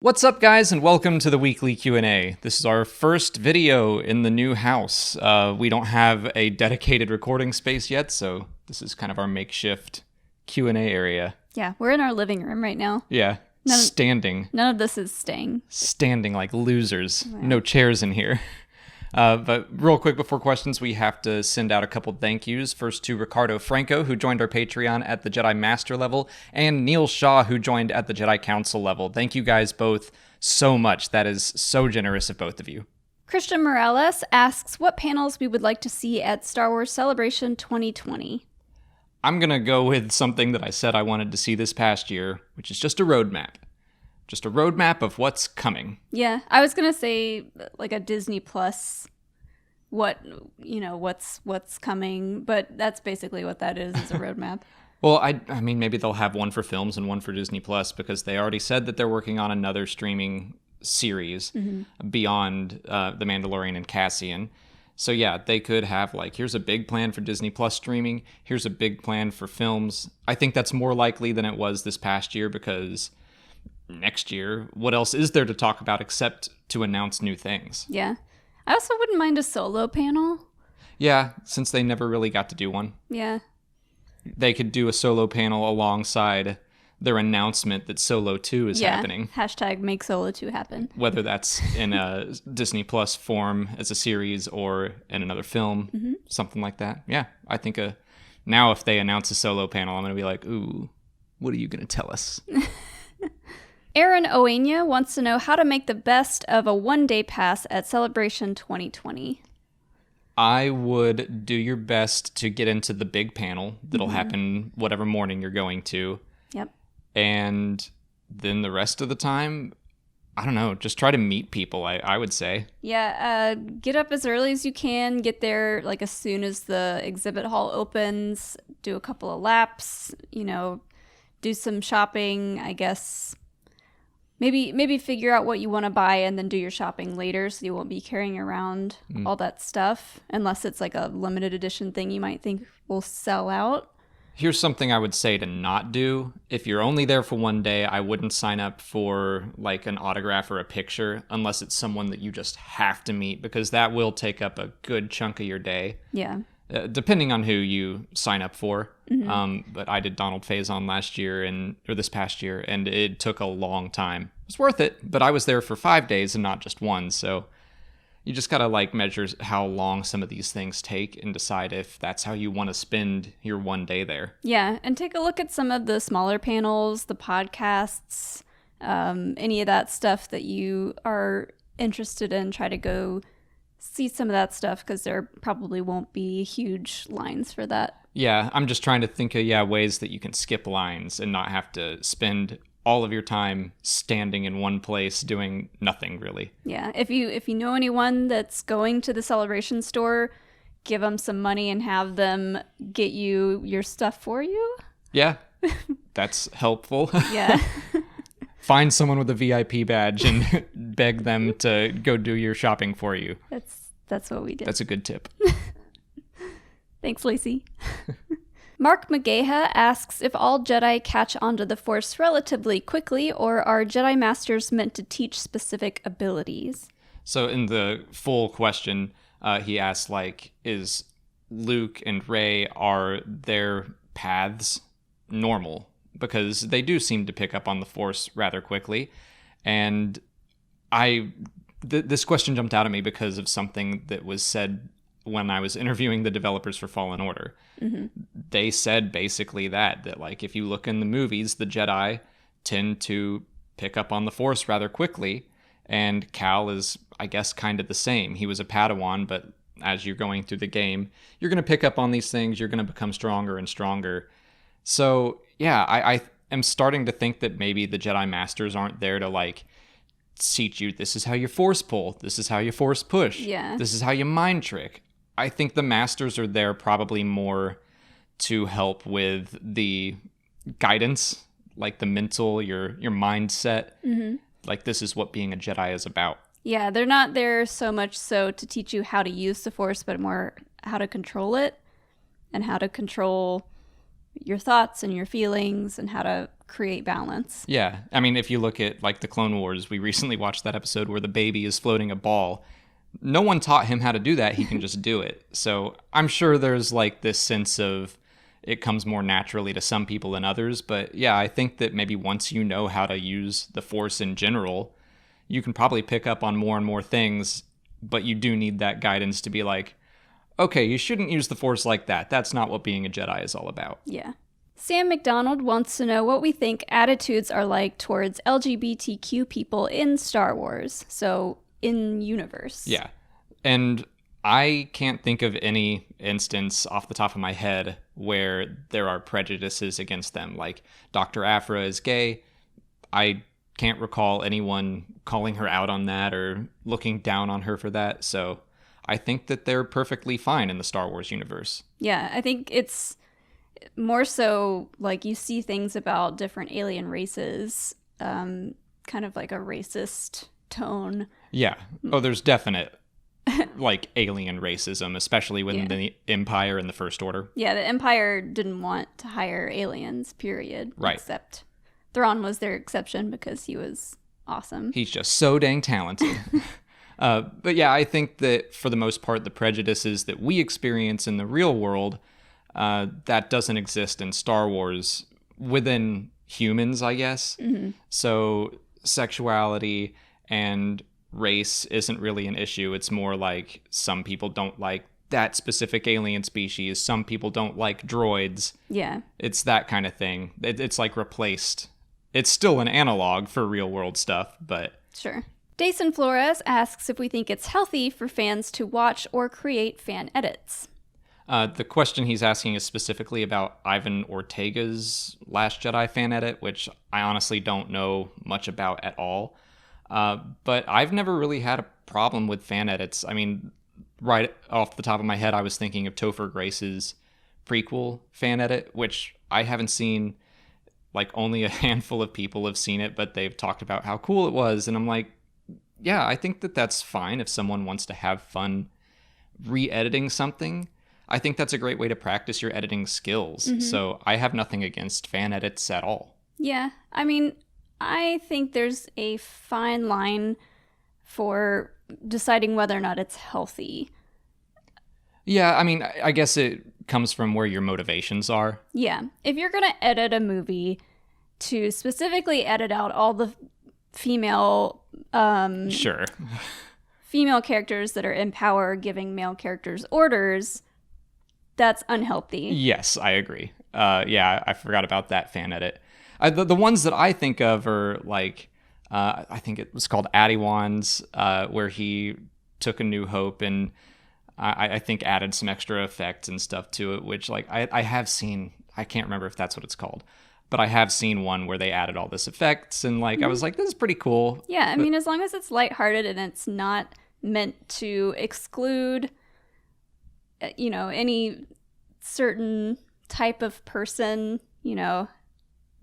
What's up, guys, and welcome to the weekly Q&A. This is our first video in the new house. We don't have a dedicated recording space yet, so this is kind of our makeshift Q&A area. Yeah, we're in our living room right now. Yeah, standing. None of this is staying. Standing like losers. Yeah. No chairs in here. But real quick before questions, we have to send out a couple thank yous. First to Ricardo Franco, who joined our Patreon at the Jedi Master level, and Neil Shaw, who joined at the Jedi Council level. Thank you guys both so much. That is so generous of both of you. Christian Morales asks what panels we would like to see at Star Wars Celebration 2020. I'm going to go with something that I said I wanted to see this past year, which is just a roadmap. Just a roadmap of what's coming. Yeah, I was going to say like a Disney Plus, what's coming, but that's basically what that is a roadmap. Well, I mean, maybe they'll have one for films and one for Disney Plus, because they already said that they're working on another streaming series beyond The Mandalorian and Cassian. So yeah, they could have like, here's a big plan for Disney Plus streaming, here's a big plan for films. I think that's more likely than it was this past year, because next year, what else is there to talk about except to announce new things? Yeah. I also wouldn't mind a solo panel. Yeah, since they never really got to do one. Yeah. They could do a solo panel alongside their announcement that Solo 2 is happening. Hashtag make Solo 2 happen. Whether that's in a Disney Plus form as a series or in another film, something like that. Yeah, I think now if they announce a solo panel, I'm going to be like, ooh, what are you going to tell us? Aaron Oenya wants to know how to make the best of a one-day pass at Celebration 2020. I would do your best to get into the big panel that'll happen whatever morning you're going to. Yep. And then the rest of the time, I don't know, just try to meet people, I would say. Yeah, get up as early as you can. Get there like as soon as the exhibit hall opens. Do a couple of laps, do some shopping, I guess. Maybe figure out what you want to buy and then do your shopping later, so you won't be carrying around all that stuff, unless it's like a limited edition thing you might think will sell out. Here's something I would say to not do. If you're only there for one day, I wouldn't sign up for like an autograph or a picture unless it's someone that you just have to meet, because that will take up a good chunk of your day. Yeah. Depending on who you sign up for. But I did Donald Faison this past year, and it took a long time. It was worth it, but I was there for 5 days and not just one, so you just gotta like measure how long some of these things take and decide if that's how you want to spend your one day there. Yeah, and take a look at some of the smaller panels, the podcasts, any of that stuff that you are interested in. Try to go see some of that stuff, because there probably won't be huge lines for that. Yeah, I'm just trying to think of ways that you can skip lines and not have to spend all of your time standing in one place doing nothing, really. Yeah, if you know anyone that's going to the Celebration store, give them some money and have them get you your stuff for you. Yeah, that's helpful. Yeah. Find someone with a VIP badge and beg them to go do your shopping for you. That's what we did. That's a good tip. Thanks, Lacey. Mark Mageha asks if all Jedi catch onto the Force relatively quickly, or are Jedi Masters meant to teach specific abilities? So in the full question, he asks, is Luke and Rey, are their paths normal? Because they do seem to pick up on the Force rather quickly. And this question jumped out at me because of something that was said when I was interviewing the developers for Fallen Order. They said basically that if you look in the movies, the Jedi tend to pick up on the Force rather quickly, and Cal is, I guess, kind of the same. He was a Padawan, but as you're going through the game, you're going to pick up on these things, you're going to become stronger and stronger. So, yeah, I am starting to think that maybe the Jedi Masters aren't there to, teach you, this is how you Force pull, this is how you Force push, this is how you mind trick. I think the Masters are there probably more to help with the guidance, the mental, your mindset. This is what being a Jedi is about. Yeah, they're not there so much so to teach you how to use the Force, but more how to control it and how to control your thoughts and your feelings and how to create balance. Yeah. I mean, if you look at like the Clone Wars, we recently watched that episode where the baby is floating a ball. No one taught him how to do that. He can just do it. So I'm sure there's like this sense of it comes more naturally to some people than others. But yeah, I think that maybe once you know how to use the Force in general, you can probably pick up on more and more things. But you do need that guidance to be like, okay, you shouldn't use the Force like that. That's not what being a Jedi is all about. Yeah. Sam McDonald wants to know what we think attitudes are like towards LGBTQ people in Star Wars. So in universe. Yeah. And I can't think of any instance off the top of my head where there are prejudices against them. Like Dr. Aphra is gay. I can't recall anyone calling her out on that or looking down on her for that. So I think that they're perfectly fine in the Star Wars universe. Yeah, I think it's more so like you see things about different alien races, kind of like a racist tone. Yeah. Oh, there's definite like alien racism, especially within the Empire and the First Order. Yeah, the Empire didn't want to hire aliens, period. Right. Except Thrawn was their exception because he was awesome. He's just so dang talented. But yeah, I think that for the most part, the prejudices that we experience in the real world, that doesn't exist in Star Wars within humans, I guess. Mm-hmm. So sexuality and race isn't really an issue. It's more like some people don't like that specific alien species. Some people don't like droids. Yeah. It's that kind of thing. It's like replaced. It's still an analog for real world stuff, but... Sure. Dason Flores asks if we think it's healthy for fans to watch or create fan edits. The question he's asking is specifically about Ivan Ortega's Last Jedi fan edit, which I honestly don't know much about at all. But I've never really had a problem with fan edits. I mean, right off the top of my head, I was thinking of Topher Grace's prequel fan edit, which I haven't seen. Like, only a handful of people have seen it, but they've talked about how cool it was. And I'm like, yeah, I think that that's fine if someone wants to have fun re-editing something. I think that's a great way to practice your editing skills. Mm-hmm. So I have nothing against fan edits at all. Yeah, I mean, I think there's a fine line for deciding whether or not it's healthy. Yeah, I mean, I guess it comes from where your motivations are. Yeah, if you're going to edit a movie to specifically edit out all the female... Sure. female characters that are in power giving male characters orders, that's unhealthy. Yes, I agree. Yeah, I forgot about that fan edit. The ones that I think of are like, I think it was called Adiwan's, where he took A New Hope and I think added some extra effects and stuff to it, which like I have seen, I can't remember if that's what it's called, but I have seen one where they added all this effects and like, I was like, this is pretty cool. Yeah, I mean, as long as it's lighthearted and it's not meant to exclude, any certain type of person,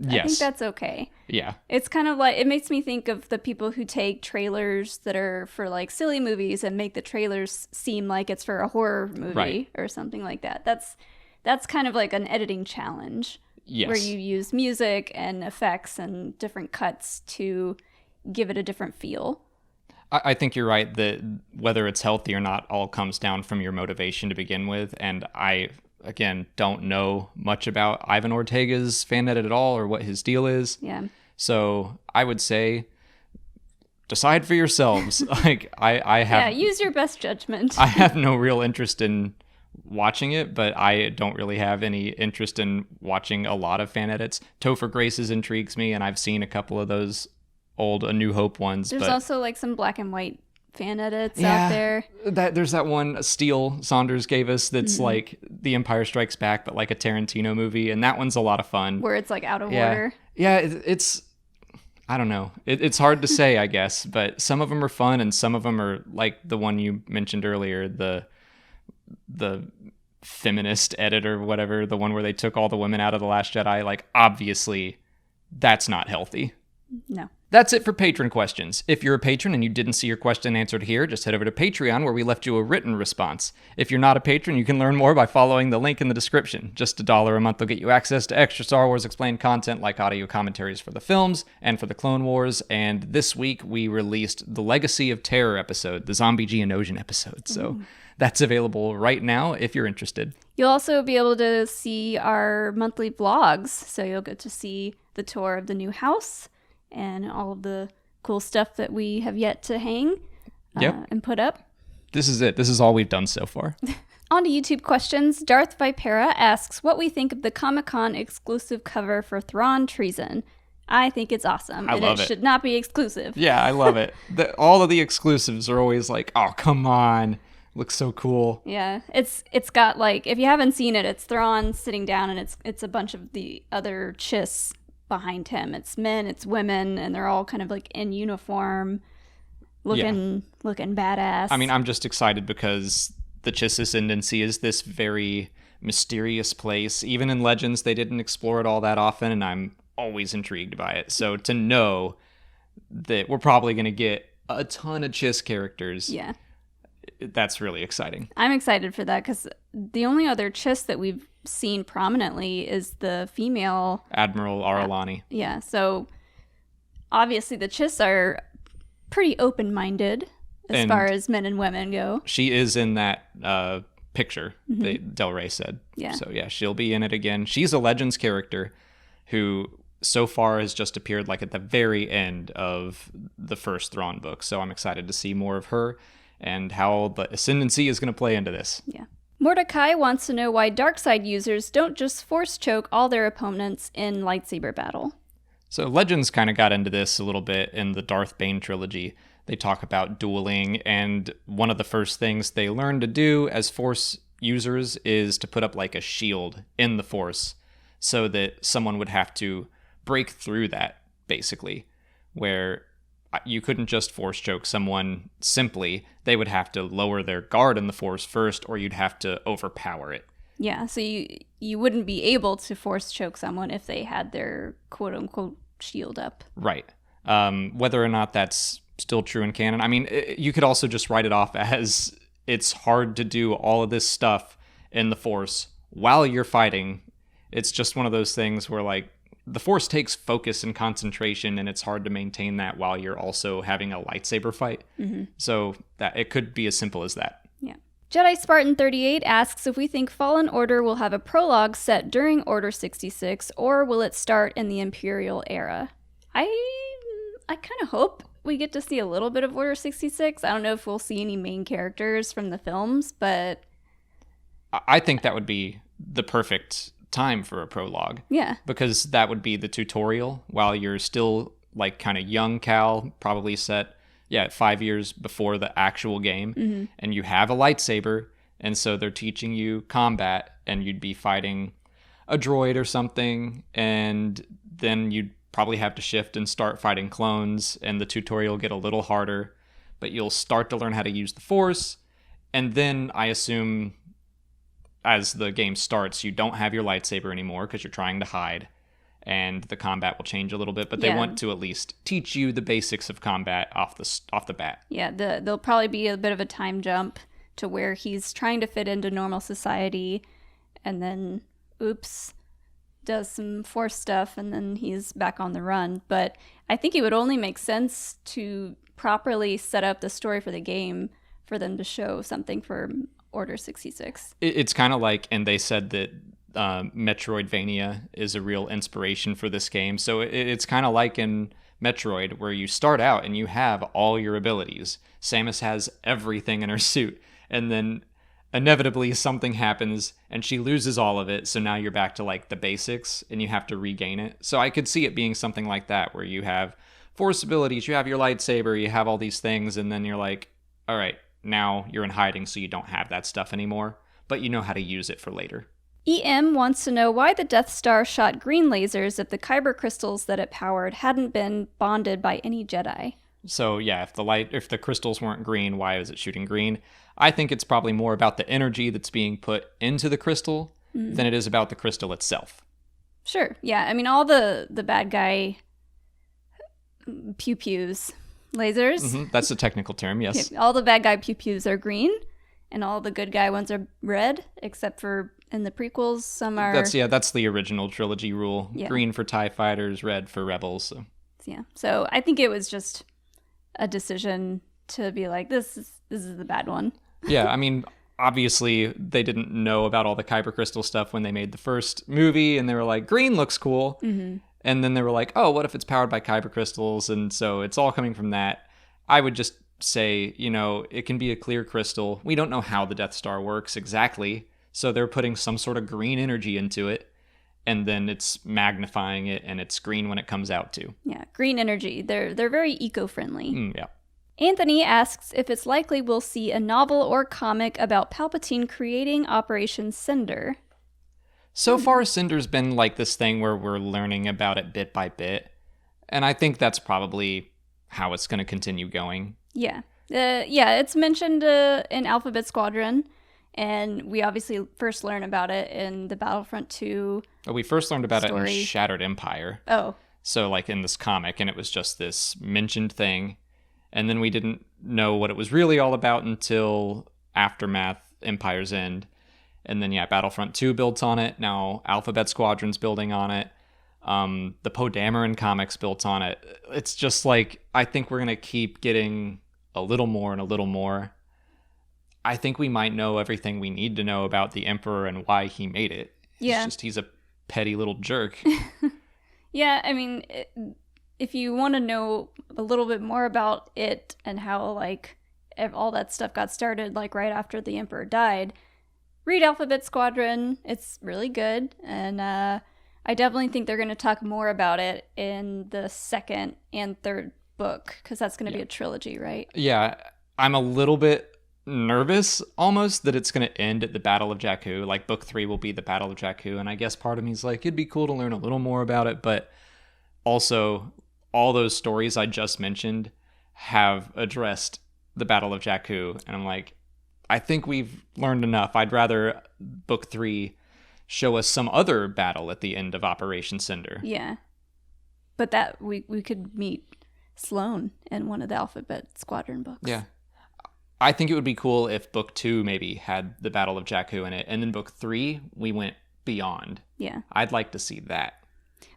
Yes. I think that's okay. Yeah. It's kind of like, it makes me think of the people who take trailers that are for like silly movies and make the trailers seem like it's for a horror movie or something like that. That's kind of like an editing challenge. Yes. Where you use music and effects and different cuts to give it a different feel. I think you're right that whether it's healthy or not all comes down from your motivation to begin with. And I, again, don't know much about Ivan Ortega's fan edit at all or what his deal is. Yeah. So I would say decide for yourselves. Like I have... Yeah, use your best judgment. I have no real interest in watching it, but I don't really have any interest in watching a lot of fan edits. Topher Grace's intrigues me, and I've seen a couple of those old A New Hope ones. There's also like some black and white fan edits out there. There's that one Steele Saunders gave us that's like The Empire Strikes Back, but like a Tarantino movie, and that one's a lot of fun. Where it's like out of order. Yeah, it's I don't know. It's hard to say, I guess, but some of them are fun, and some of them are like the one you mentioned earlier, the feminist edit or whatever, the one where they took all the women out of The Last Jedi. Like, obviously, that's not healthy. No. That's it for patron questions. If you're a patron and you didn't see your question answered here, just head over to Patreon where we left you a written response. If you're not a patron, you can learn more by following the link in the description. Just $1 a month will get you access to extra Star Wars Explained content like audio commentaries for the films and for the Clone Wars. And this week we released the Legacy of Terror episode, the Zombie Geonosian episode. So that's available right now if you're interested. You'll also be able to see our monthly vlogs. So you'll get to see the tour of the new house and all of the cool stuff that we have yet to hang and put up. This is it. This is all we've done so far. On to YouTube questions. Darth Vipera asks what we think of the Comic-Con exclusive cover for Thrawn Treason. I think it's awesome. I love it. It should not be exclusive. Yeah, I love it. All of the exclusives are always like, oh, come on. Looks so cool. Yeah, it's got like, if you haven't seen it, it's Thrawn sitting down and it's a bunch of the other chiss behind him. It's men, it's women, and they're all kind of like in uniform, looking badass. I mean, I'm just excited because the Chiss Ascendancy is this very mysterious place. Even in Legends, they didn't explore it all that often, and I'm always intrigued by it. So to know that we're probably going to get a ton of Chiss characters, that's really exciting. I'm excited for that because the only other Chiss that we've seen prominently is the female Admiral Aralani. Yeah, so obviously the Chiss are pretty open-minded as far as men and women go. She is in that picture that Del Rey said. Yeah. So yeah, she'll be in it again. She's a Legends character who so far has just appeared like at the very end of the first Thrawn book. So I'm excited to see more of her and how the Ascendancy is going to play into this. Yeah. Mordecai wants to know why Darkside users don't just force choke all their opponents in lightsaber battle. So Legends kind of got into this a little bit in the Darth Bane trilogy. They talk about dueling, and one of the first things they learn to do as Force users is to put up like a shield in the Force so that someone would have to break through that, basically, where you couldn't just force choke someone simply. They would have to lower their guard in the Force first, or you'd have to overpower it. Yeah, so you wouldn't be able to force choke someone if they had their quote-unquote shield up. Right. Whether or not that's still true in canon, I mean, you could also just write it off as it's hard to do all of this stuff in the Force while you're fighting. It's just one of those things where, like, the Force takes focus and concentration, and it's hard to maintain that while you're also having a lightsaber fight. So that it could be as simple as that. Yeah. Jedi Spartan 38 asks if we think Fallen Order will have a prologue set during Order 66, or will it start in the Imperial era? I kind of hope we get to see a little bit of Order 66. I don't know if we'll see any main characters from the films, but I think that would be the perfect time for a prologue. Yeah. Because that would be the tutorial while you're still like kind of young Cal, probably set 5 years before the actual game, and you have a lightsaber, and so they're teaching you combat, and you'd be fighting a droid or something, and then you'd probably have to shift and start fighting clones, and the tutorial will get a little harder, but you'll start to learn how to use the Force, and then I assume as the game starts, you don't have your lightsaber anymore because you're trying to hide, and the combat will change a little bit, but they want to at least teach you the basics of combat off the bat. Yeah, there'll probably be a bit of a time jump to where he's trying to fit into normal society, and then, oops, does some Force stuff, and then he's back on the run. But I think it would only make sense to properly set up the story for the game for them to show something for Order 66. It's kind of like, and they said that Metroidvania is a real inspiration for this game. So it's kind of like in Metroid, where you start out and you have all your abilities. Samus has everything in her suit, and then inevitably something happens and she loses all of it. So now you're back to like the basics and you have to regain it. So I could see it being something like that, where you have Force abilities, you have your lightsaber, you have all these things, and then you're like, all right, now you're in hiding, so you don't have that stuff anymore, but you know how to use it for later. EM wants to know why the Death Star shot green lasers if the Kyber crystals that it powered hadn't been bonded by any Jedi. So yeah, if the crystals weren't green, why was it shooting green? I think it's probably more about the energy that's being put into the crystal than it is about the crystal itself. Sure, yeah. I mean, all the bad guy pew-pews. Lasers. That's a technical term, yes. Okay, all the bad guy pew-pews are green, and all the good guy ones are red, except for in the prequels, some are... That's the original trilogy rule. Yeah. Green for TIE fighters, red for rebels. So. Yeah, so I think it was just a decision to be like, this is the bad one. Yeah, I mean, obviously they didn't know about all the Kyber Crystal stuff when they made the first movie, and they were like, green looks cool. Mm-hmm. And then they were like, oh, what if it's powered by Kyber Crystals? And so it's all coming from that. I would just say, it can be a clear crystal. We don't know how the Death Star works exactly. So they're putting some sort of green energy into it. And then it's magnifying it, and it's green when it comes out too. Yeah, green energy. They're very eco-friendly. Yeah. Anthony asks if it's likely we'll see a novel or comic about Palpatine creating Operation Cinder. So far, Cinder's been like this thing where we're learning about it bit by bit. And I think that's probably how it's going to continue going. Yeah. It's mentioned in Alphabet Squadron, and we obviously first learn about it in the Battlefront 2 We first learned about story. it in Shattered Empire. Oh. So like in this comic, and it was just this mentioned thing. And then we didn't know what it was really all about until Aftermath, Empire's End. And then, Battlefront 2 built on it. Now Alphabet Squadron's building on it. The Poe Dameron comics built on it. It's just like, I think we're going to keep getting a little more and a little more. I think we might know everything we need to know about the Emperor and why he made it. Yeah. It's just, he's a petty little jerk. Yeah, I mean, if you want to know a little bit more about it and how, like, all that stuff got started, like, right after the Emperor died, read Alphabet Squadron. It's really good. And I definitely think they're going to talk more about it in the second and third book, because that's going to be a trilogy, right? Yeah, I'm a little bit nervous almost that it's going to end at the Battle of Jakku. Like, book 3 will be the Battle of Jakku. And I guess part of me is like, it'd be cool to learn a little more about it. But also, all those stories I just mentioned have addressed the Battle of Jakku. And I'm like, I think we've learned enough. I'd rather book 3 show us some other battle at the end of Operation Cinder. Yeah. But that we could meet Sloane in one of the Alphabet Squadron books. Yeah. I think it would be cool if book 2 maybe had the Battle of Jakku in it. And then book 3, we went beyond. Yeah. I'd like to see that.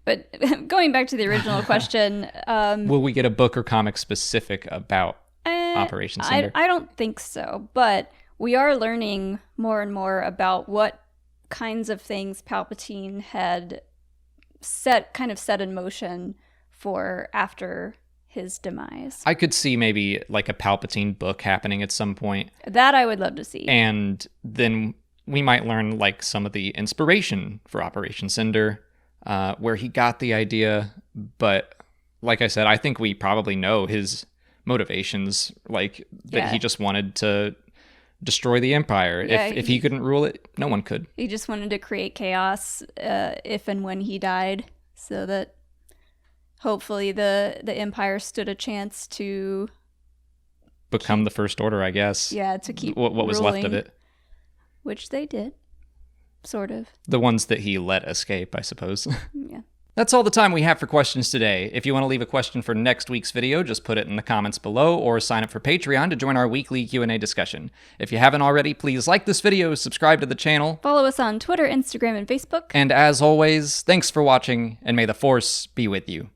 But going back to the original question... will we get a book or comic specific about Operation Cinder? I don't think so. But we are learning more and more about what kinds of things Palpatine had set in motion for after his demise. I could see maybe like a Palpatine book happening at some point. That I would love to see. And then we might learn like some of the inspiration for Operation Cinder, where he got the idea. But like I said, I think we probably know his motivations, like that he just wanted to destroy the Empire. Yeah, if he couldn't rule it, no one could. He just wanted to create chaos if and when he died, so that hopefully the Empire stood a chance to become the First Order, I guess. Yeah, to keep what was left of ruling, it. Which they did, sort of. The ones that he let escape, I suppose. Yeah. That's all the time we have for questions today. If you want to leave a question for next week's video, just put it in the comments below or sign up for Patreon to join our weekly Q&A discussion. If you haven't already, please like this video, subscribe to the channel. Follow us on Twitter, Instagram, and Facebook. And as always, thanks for watching, and may the Force be with you.